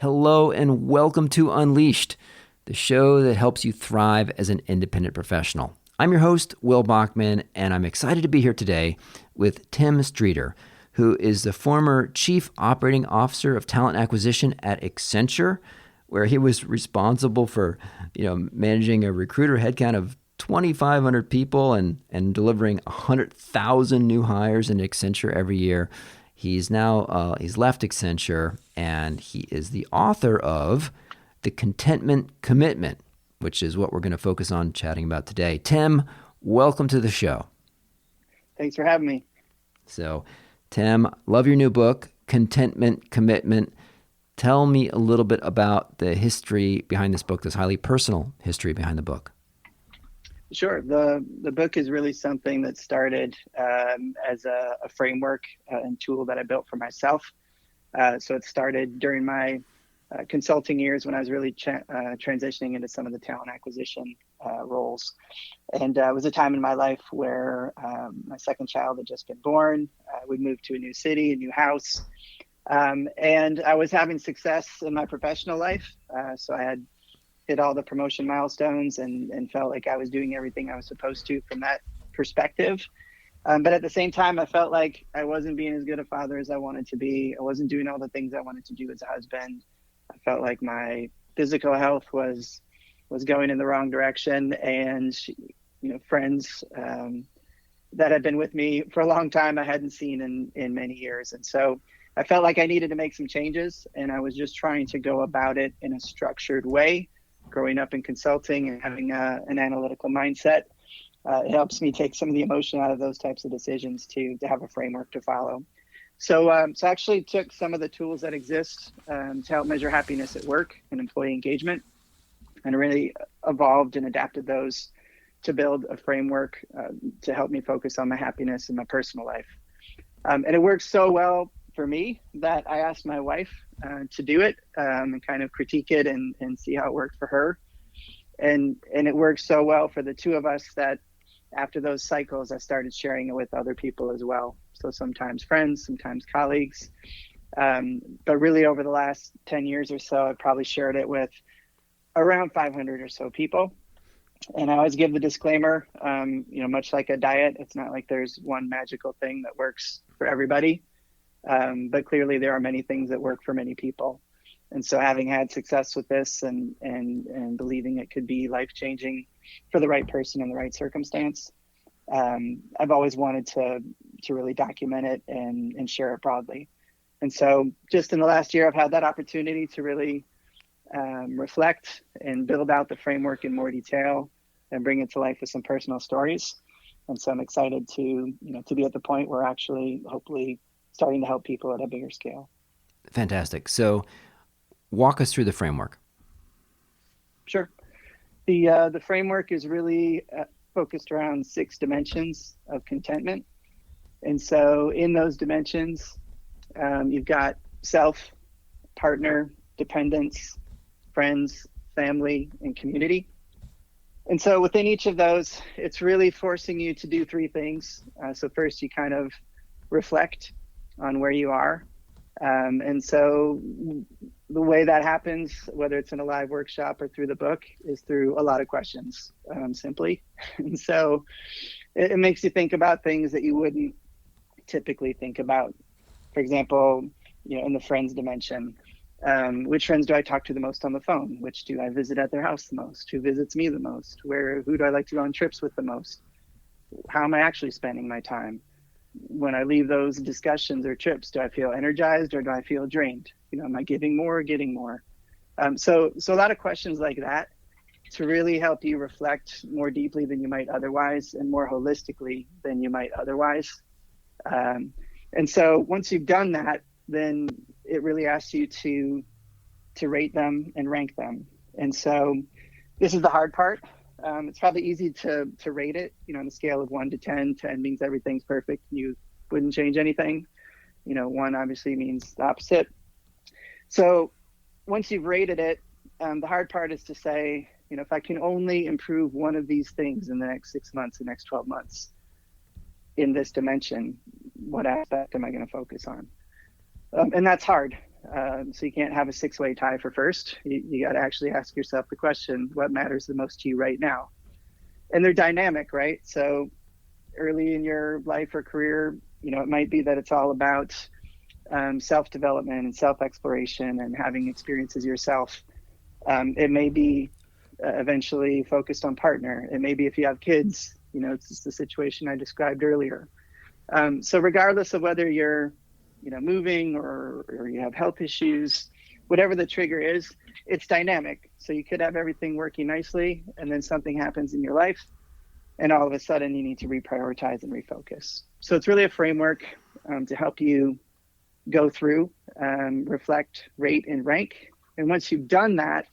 Hello and welcome to Unleashed, the show that helps you thrive as an independent professional. I'm your host, Will Bachman, and I'm excited to be here today with Tim Streeter, who is the former Chief Operating Officer of Talent Acquisition at Accenture, where he was responsible for, managing a recruiter headcount of 2,500 people and delivering 100,000 new hires in Accenture every year. He's left Accenture, and he is the author of The Contentment Commitment, which is what we're going to focus on chatting about today. Tim, welcome to the show. Thanks for having me. So, Tim, love your new book, Contentment Commitment. Tell me a little bit about the history behind this book, this highly personal history behind the book. Sure. The book is really something that started as a framework and tool that I built for myself. So it started during my consulting years when I was really transitioning into some of the talent acquisition roles. And it was a time in my life where my second child had just been born. We moved to a new city, a new house. And I was having success in my professional life. So I had hit all the promotion milestones and felt like I was doing everything I was supposed to from that perspective. But at the same time, I felt like I wasn't being as good a father as I wanted to be. I wasn't doing all the things I wanted to do as a husband. I felt like my physical health was going in the wrong direction. And, friends that had been with me for a long time, I hadn't seen in many years. And so I felt like I needed to make some changes. And I was just trying to go about it in a structured way. Growing up in consulting and having an analytical mindset, it helps me take some of the emotion out of those types of decisions to have a framework to follow. So I actually took some of the tools that exist to help measure happiness at work and employee engagement, and really evolved and adapted those to build a framework to help me focus on my happiness in my personal life. And it works so well for me that I asked my wife to do it and kind of critique it and see how it worked for her. And it worked so well for the two of us that after those cycles, I started sharing it with other people as well. So sometimes friends, sometimes colleagues. But really over the last 10 years or so, I probably shared it with around 500 or so people. And I always give the disclaimer, much like a diet, it's not like there's one magical thing that works for everybody. But clearly there are many things that work for many people. And so having had success with this and believing it could be life-changing for the right person in the right circumstance, I've always wanted to really document it and share it broadly. And so just in the last year, I've had that opportunity to really reflect and build out the framework in more detail and bring it to life with some personal stories. And so I'm excited to be at the point where actually hopefully starting to help people at a bigger scale. Fantastic. So walk us through the framework. Sure. The framework is really focused around 6 dimensions of contentment. And so in those dimensions, you've got self, partner, dependence, friends, family, and community. And so within each of those, it's really forcing you to do 3 things. So first, you kind of reflect on where you are. And so the way that happens, whether it's in a live workshop or through the book, is through a lot of questions, simply. And so it makes you think about things that you wouldn't typically think about. For example, in the friends dimension, which friends do I talk to the most on the phone? Which do I visit at their house the most? Who visits me the most? Who do I like to go on trips with the most? How am I actually spending my time? When I leave those discussions or trips, do I feel energized or do I feel drained? Am I giving more or getting more? So a lot of questions like that to really help you reflect more deeply than you might otherwise and more holistically than you might otherwise. And so once you've done that, then it really asks you to rate them and rank them. And so this is the hard part. It's probably easy to rate it, on a scale of 1 to 10. 10 means everything's perfect. You wouldn't change anything. 1 obviously means the opposite. So once you've rated it, the hard part is to say, if I can only improve one of these things in the next 6 months, the next 12 months in this dimension, what aspect am I going to focus on? And that's hard. So you can't have a six-way tie for first. You got to actually ask yourself the question, what matters the most to you right now? And they're dynamic, right? So early in your life or career, it might be that it's all about self-development and self-exploration and having experiences yourself. It may be eventually focused on partner. It may be if you have kids, it's just the situation I described earlier. So regardless of whether you're, moving or you have health issues, whatever the trigger is, it's dynamic. So you could have everything working nicely and then something happens in your life and all of a sudden you need to reprioritize and refocus. So it's really a framework to help you go through, reflect, rate, and rank. And once you've done that,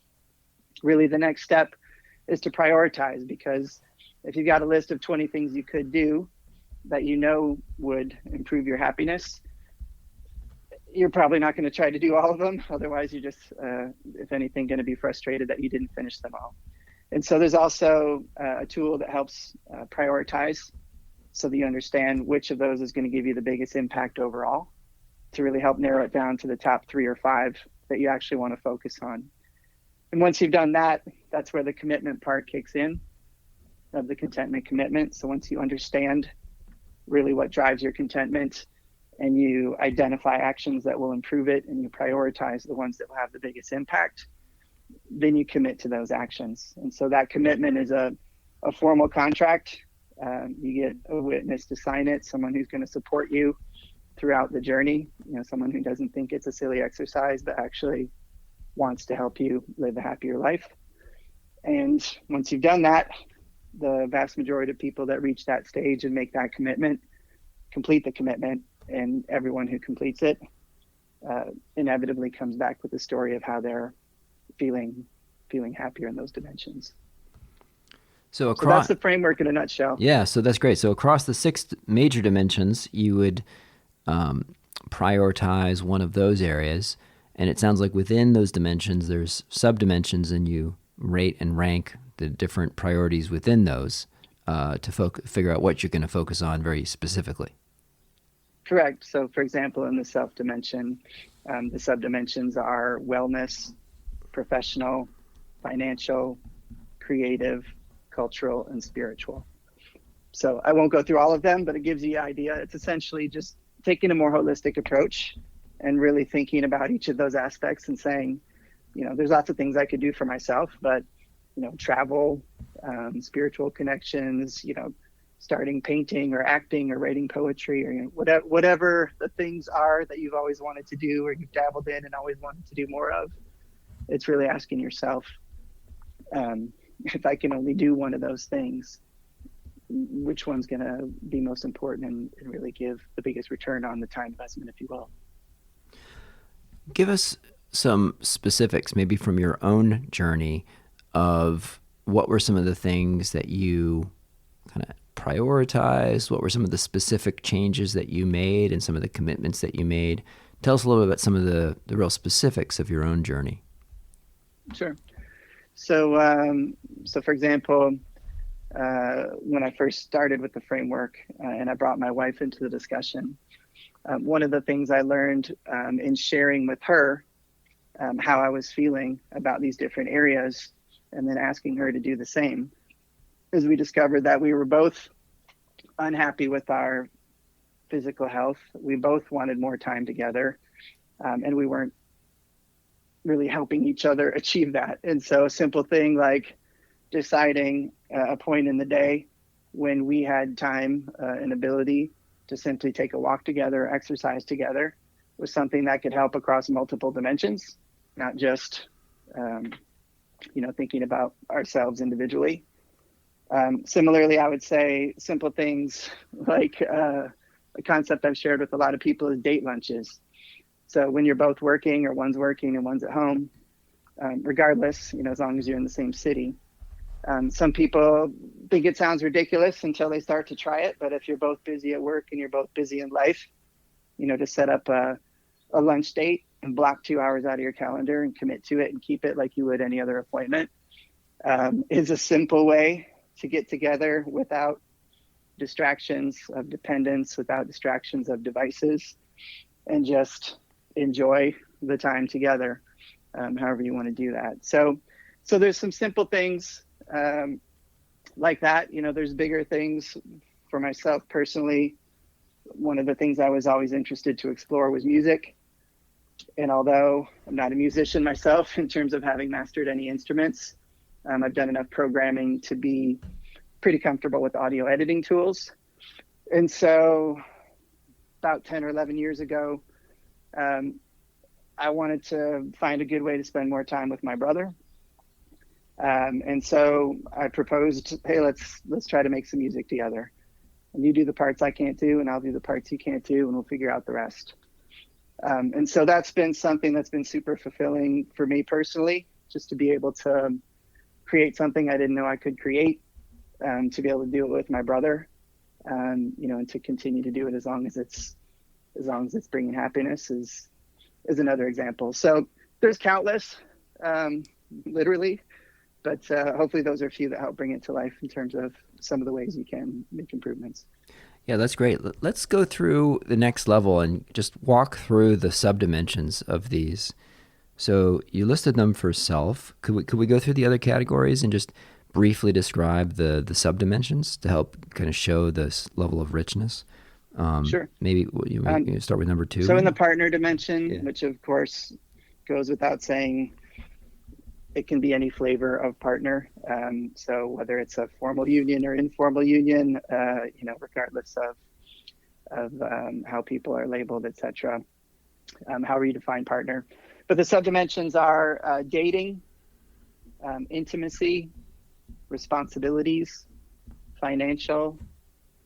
really the next step is to prioritize, because if you've got a list of 20 things you could do that would improve your happiness, you're probably not going to try to do all of them. Otherwise, you're just, if anything, going to be frustrated that you didn't finish them all. And so there's also a tool that helps prioritize so that you understand which of those is going to give you the biggest impact overall, to really help narrow it down to the top 3 or 5 that you actually want to focus on. And once you've done that, that's where the commitment part kicks in, of the contentment commitment. So once you understand really what drives your contentment and you identify actions that will improve it and you prioritize the ones that will have the biggest impact, then you commit to those actions. And so that commitment is a formal contract. You get a witness to sign it, someone who's going to support you throughout the journey, someone who doesn't think it's a silly exercise, but actually wants to help you live a happier life. And once you've done that, the vast majority of people that reach that stage and make that commitment complete the commitment, and everyone who completes it inevitably comes back with a story of how they're feeling happier in those dimensions. So that's the framework in a nutshell. Yeah, so that's great. So across the 6 major dimensions, you would prioritize one of those areas, and it sounds like within those dimensions there's sub-dimensions, and you rate and rank the different priorities within those to figure out what you're going to focus on very specifically. Correct. So for example, in the self dimension, the sub-dimensions are wellness, professional, financial, creative, cultural, and spiritual. So I won't go through all of them, but it gives you an idea. It's essentially just taking a more holistic approach and really thinking about each of those aspects and saying, there's lots of things I could do for myself, but, travel, spiritual connections, starting painting or acting or writing poetry or whatever the things are that you've always wanted to do or you've dabbled in and always wanted to do more of. It's really asking yourself, if I can only do one of those things, which one's going to be most important and really give the biggest return on the time investment, if you will. Give us some specifics, maybe from your own journey, of what were some of the things that you kind of prioritized? What were some of the specific changes that you made and some of the commitments that you made? Tell us a little bit about some of the real specifics of your own journey. Sure. So for example, when I first started with the framework and I brought my wife into the discussion, one of the things I learned in sharing with her how I was feeling about these different areas and then asking her to do the same, is we discovered that we were both unhappy with our physical health. We both wanted more time together, and we weren't really helping each other achieve that. And so a simple thing like deciding a point in the day when we had time and ability to simply take a walk together, exercise together, was something that could help across multiple dimensions, not just thinking about ourselves individually. Similarly, I would say simple things like a concept I've shared with a lot of people is date lunches. So when you're both working or one's working and one's at home, regardless, as long as you're in the same city, some people think it sounds ridiculous until they start to try it. But if you're both busy at work and you're both busy in life, to set up a lunch date and block 2 hours out of your calendar and commit to it and keep it like you would any other appointment is a simple way to get together without distractions of dependence, without distractions of devices, and just enjoy the time together, however you want to do that. So there's some simple things like that. There's bigger things for myself personally. One of the things I was always interested to explore was music. And although I'm not a musician myself in terms of having mastered any instruments, I've done enough programming to be pretty comfortable with audio editing tools. And so about 10 or 11 years ago, I wanted to find a good way to spend more time with my brother. And so I proposed, hey, let's try to make some music together. And you do the parts I can't do, and I'll do the parts you can't do, and we'll figure out the rest. And so that's been something that's been super fulfilling for me personally, just to be able to create something I didn't know I could create, to be able to do it with my brother, and to continue to do it as long as it's bringing happiness is another example. So there's countless, literally, but hopefully those are a few that help bring it to life in terms of some of the ways you can make improvements. Yeah, that's great. Let's go through the next level and just walk through the subdimensions of these. So you listed them for self. Could we go through the other categories and just briefly describe the subdimensions to help kind of show this level of richness? Sure. Maybe you start with number 2. So in the partner dimension, which of course goes without saying, it can be any flavor of partner. So whether it's a formal union or informal union, regardless of how people are labeled, etc. However you define partner. But the subdimensions are dating, intimacy, responsibilities, financial,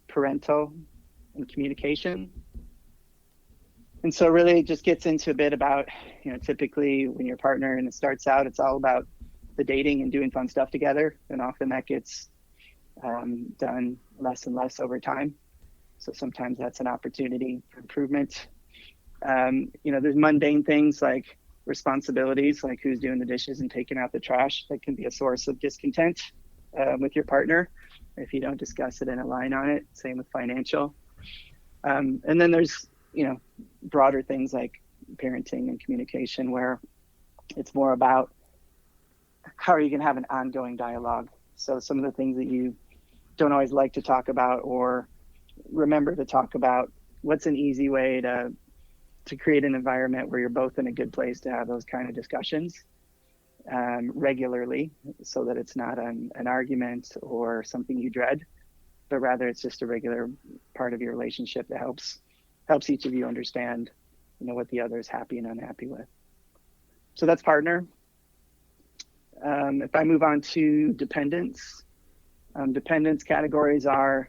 parental, and communication. And so really it just gets into a bit about, typically when you're a partner and it starts out, it's all about the dating and doing fun stuff together. And often that gets done less and less over time. So sometimes that's an opportunity for improvement. There's mundane things like responsibilities, like who's doing the dishes and taking out the trash. That can be a source of discontent with your partner if you don't discuss it and align on it. Same with financial. And then there's, broader things like parenting and communication, where it's more about how are you going to have an ongoing dialogue. So some of the things that you don't always like to talk about or remember to talk about, what's an easy way to create an environment where you're both in a good place to have those kind of discussions regularly, so that it's not an argument or something you dread, but rather it's just a regular part of your relationship that helps each of you understand, what the other is happy and unhappy with. So that's partner. If I move on to dependence, dependence categories are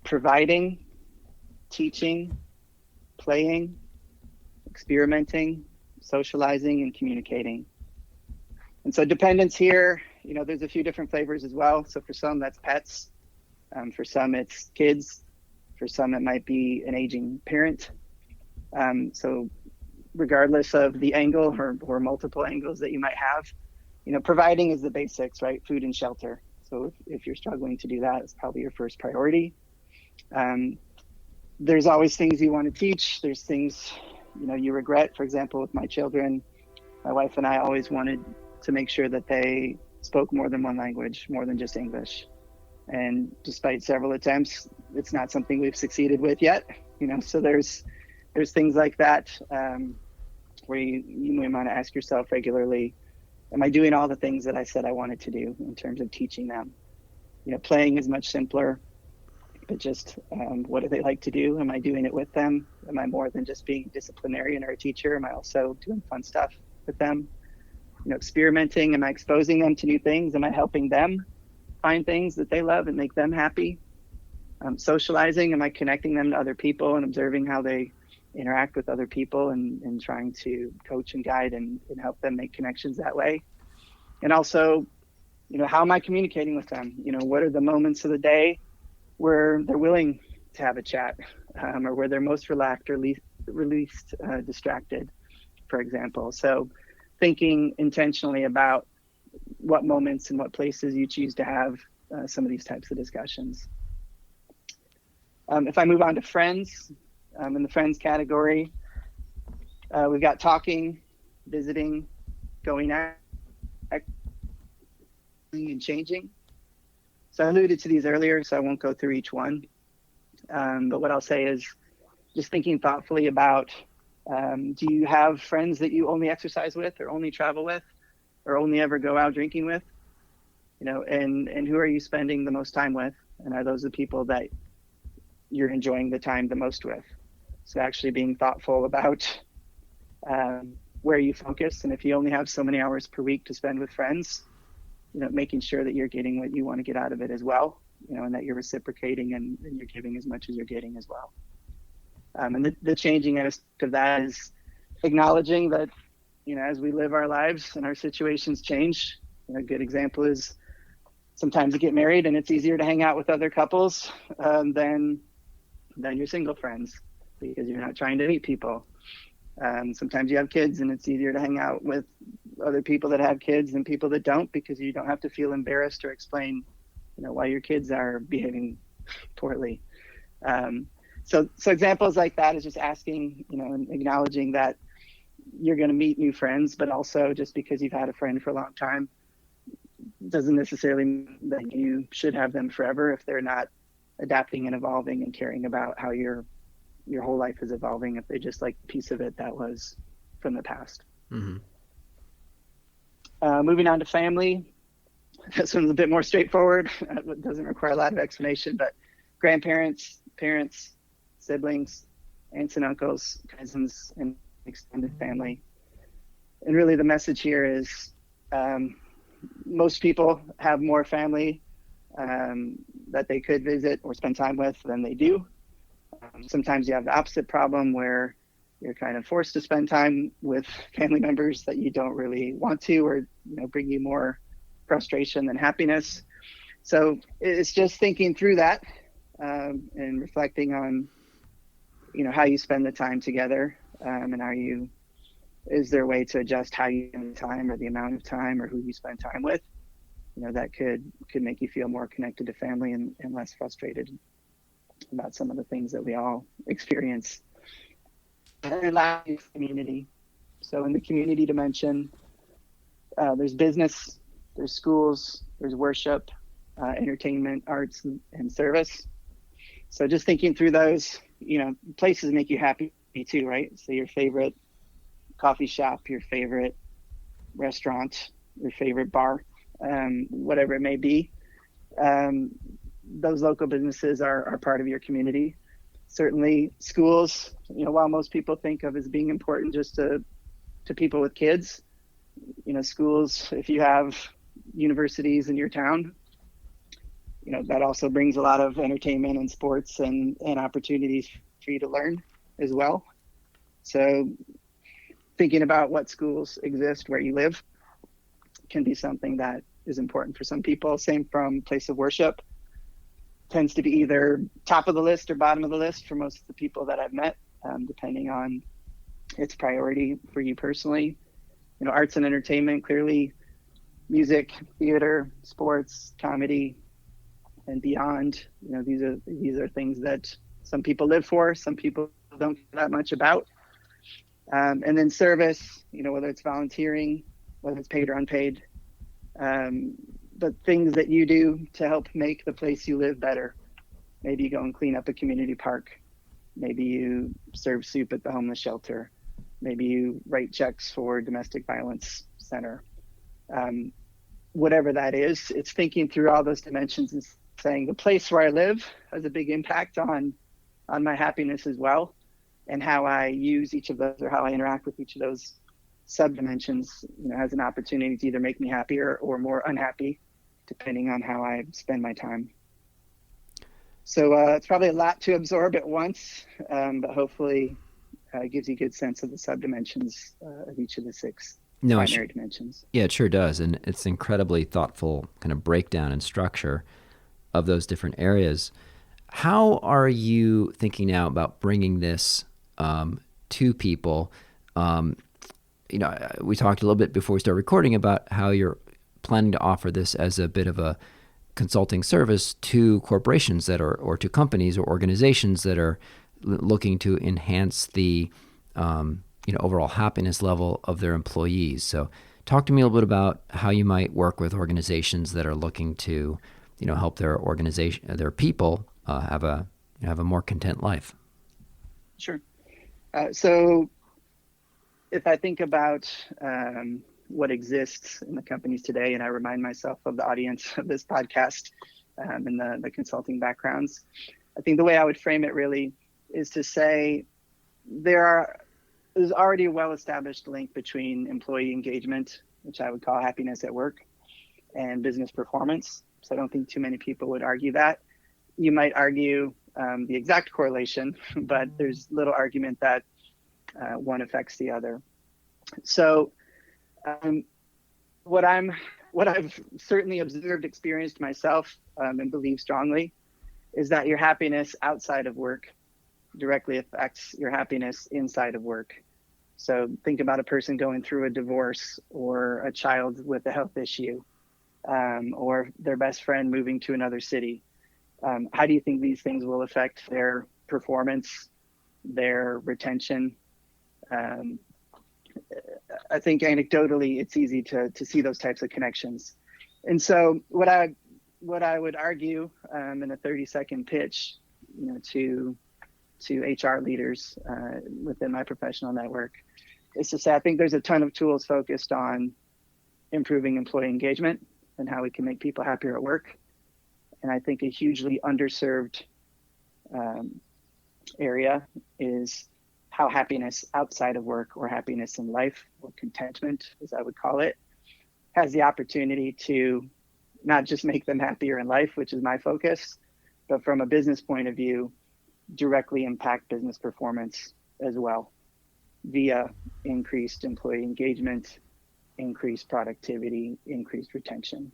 providing, teaching, playing, experimenting, socializing, and communicating. And so dependence here, there's a few different flavors as well. So for some, that's pets. For some, it's kids. For some, it might be an aging parent. So regardless of the angle or multiple angles that you might have, providing is the basics, right? Food and shelter. So if you're struggling to do that, it's probably your first priority. There's always things you want to teach. There's things, you regret. For example, with my children, my wife and I always wanted to make sure that they spoke more than one language, more than just English. And despite several attempts, it's not something we've succeeded with yet. So there's things like that where you may want to ask yourself regularly, am I doing all the things that I said I wanted to do in terms of teaching them? Playing is much simpler, but just what do they like to do? Am I doing it with them? Am I more than just being a disciplinarian or a teacher? Am I also doing fun stuff with them? Experimenting, am I exposing them to new things? Am I helping them find things that they love and make them happy? Socializing, am I connecting them to other people and observing how they interact with other people and trying to coach and guide and help them make connections that way? And also, how am I communicating with them? What are the moments of the day where they're willing to have a chat, or where they're most relaxed or least distracted, for example? So thinking intentionally about what moments and what places you choose to have some of these types of discussions. If I move on to friends, in the friends category, We've got talking, visiting, going out, and changing. So I alluded to these earlier, so I won't go through each one. But what I'll say is just thinking thoughtfully about, do you have friends that you only exercise with or only travel with or only ever go out drinking with? And who are you spending the most time with? And are those the people that you're enjoying the time the most with? So actually being thoughtful about where you focus. And if you only have so many hours per week to spend with friends, making sure that you're getting what you want to get out of it as well, and that you're reciprocating and you're giving as much as you're getting as well. And the changing aspect of that is acknowledging that, as we live our lives and our situations change. A good example is sometimes you get married and it's easier to hang out with other couples than your single friends because you're not trying to meet people. Sometimes you have kids and it's easier to hang out with other people that have kids than people that don't because you don't have to feel embarrassed or explain, why your kids are behaving poorly. So examples like that is just asking, and acknowledging that you're going to meet new friends, but also just because you've had a friend for a long time doesn't necessarily mean that you should have them forever if they're not adapting and evolving and caring about how your whole life is evolving, if they just like a piece of it that was from the past. Mm-hmm. Moving on to family. This one's a bit more straightforward. It doesn't require a lot of explanation, but grandparents, parents, siblings, aunts and uncles, cousins, and extended family. And really the message here is most people have more family that they could visit or spend time with than they do. Sometimes you have the opposite problem where you're kind of forced to spend time with family members that you don't really want to, or bring you more frustration than happiness. So it's just thinking through that and reflecting on how you spend the time together, and is there a way to adjust how you spend time or the amount of time or who you spend time with? That could make you feel more connected to family and less frustrated about some of the things that we all experience. And lastly, community. So in the community dimension, there's business, there's schools, there's worship, entertainment, arts, and service. So just thinking through those, places make you happy too, right? So your favorite coffee shop, your favorite restaurant, your favorite bar, whatever it may be. Those local businesses are part of your community. Certainly schools, while most people think of as being important just to people with kids, schools, if you have universities in your town, that also brings a lot of entertainment and sports and opportunities for you to learn as well. So thinking about what schools exist where you live can be something that is important for some people. Same from place of worship. Tends to be either top of the list or bottom of the list for most of the people that I've met, depending on its priority for you personally. Arts and entertainment, clearly music, theater, sports, comedy, and beyond. These are things that some people live for, some people don't care that much about. And then service, whether it's volunteering, whether it's paid or unpaid, but things that you do to help make the place you live better. Maybe you go and clean up a community park. Maybe you serve soup at the homeless shelter. Maybe you write checks for domestic violence center. Whatever that is, it's thinking through all those dimensions and saying the place where I live has a big impact on my happiness as well, and how I use each of those or how I interact with each of those sub-dimensions has an opportunity to either make me happier or more unhappy, depending on how I spend my time. So it's probably a lot to absorb at once, but hopefully it gives you a good sense of the sub-dimensions of each of the six primary dimensions. Yeah, it sure does. And it's incredibly thoughtful kind of breakdown and structure of those different areas. How are you thinking now about bringing this to people? We talked a little bit before we started recording about how you're planning to offer this as a bit of a consulting service to corporations that are, or to companies or organizations that are looking to enhance the overall happiness level of their employees. So talk to me a little bit about how you might work with organizations that are looking to, help their people have a more content life. Sure. So if I think about what exists in the companies today, and I remind myself of the audience of this podcast and the consulting backgrounds, I think the way I would frame it really is to say there's already a well-established link between employee engagement, which I would call happiness at work, and business performance. So I don't think too many people would argue that. You might argue the exact correlation, but there's little argument that one affects the other. So what I've certainly observed, experienced myself, and believe strongly is that your happiness outside of work directly affects your happiness inside of work. So think about a person going through a divorce, or a child with a health issue, or their best friend moving to another city. How do you think these things will affect their performance, their retention? I think anecdotally, it's easy to see those types of connections. And so what I would argue in a 30-second pitch, to HR leaders within my professional network, is to say I think there's a ton of tools focused on improving employee engagement and how we can make people happier at work. And I think a hugely underserved area is how happiness outside of work, or happiness in life, or contentment, as I would call it, has the opportunity to not just make them happier in life, which is my focus, but from a business point of view, directly impact business performance as well, via increased employee engagement, increased productivity, increased retention.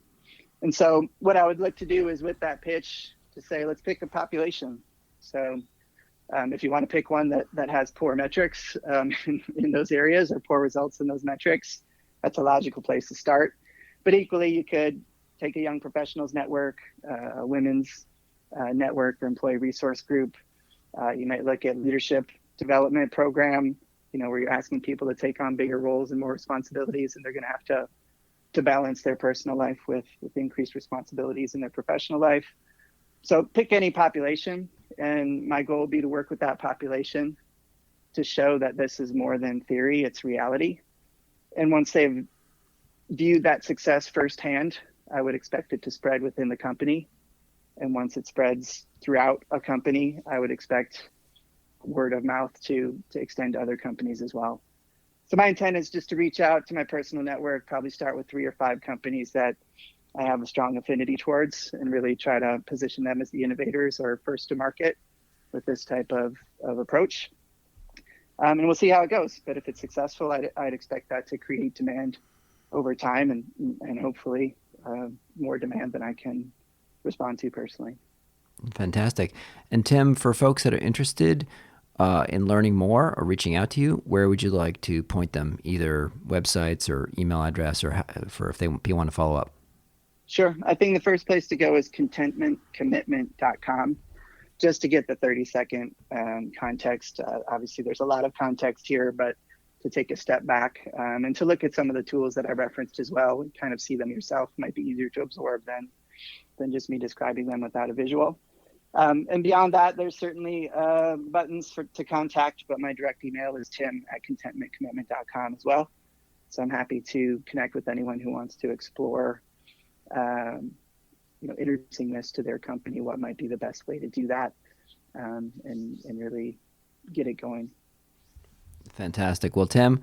And so what I would like to do is, with that pitch, to say, let's pick a population. So if you want to pick one that has poor metrics in those areas, or poor results in those metrics, that's a logical place to start. But equally, you could take a young professionals network, a women's network or employee resource group. You might look at leadership development program, where you're asking people to take on bigger roles and more responsibilities, and they're going to have to balance their personal life with increased responsibilities in their professional life. So pick any population, and my goal would be to work with that population to show that this is more than theory, it's reality. And once they've viewed that success firsthand, I would expect it to spread within the company. And once it spreads throughout a company, I would expect word of mouth to extend to other companies as well. So my intent is just to reach out to my personal network, probably start with 3 or 5 companies that I have a strong affinity towards, and really try to position them as the innovators or first to market with this type of approach. And we'll see how it goes. But if it's successful, I'd expect that to create demand over time, and hopefully more demand than I can respond to personally. Fantastic. And Tim, for folks that are interested in learning more or reaching out to you, where would you like to point them? Either websites or email address, or for if people want to follow up? Sure. I think the first place to go is contentmentcommitment.com, just to get the 30-second context. Obviously, there's a lot of context here, but to take a step back and to look at some of the tools that I referenced as well, and kind of see them yourself, might be easier to absorb than just me describing them without a visual. And beyond that, there's certainly buttons to contact, but my direct email is tim@contentmentcommitment.com as well. So I'm happy to connect with anyone who wants to explore introducing this to their company, what might be the best way to do that, and really get it going. Fantastic. Well, Tim,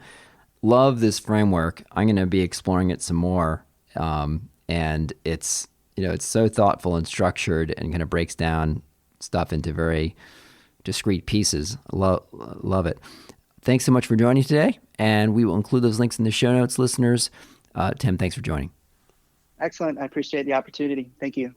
love this framework. I'm going to be exploring it some more. And it's so thoughtful and structured, and kind of breaks down stuff into very discrete pieces. Love it. Thanks so much for joining today. And we will include those links in the show notes, listeners. Tim, thanks for joining. Excellent. I appreciate the opportunity. Thank you.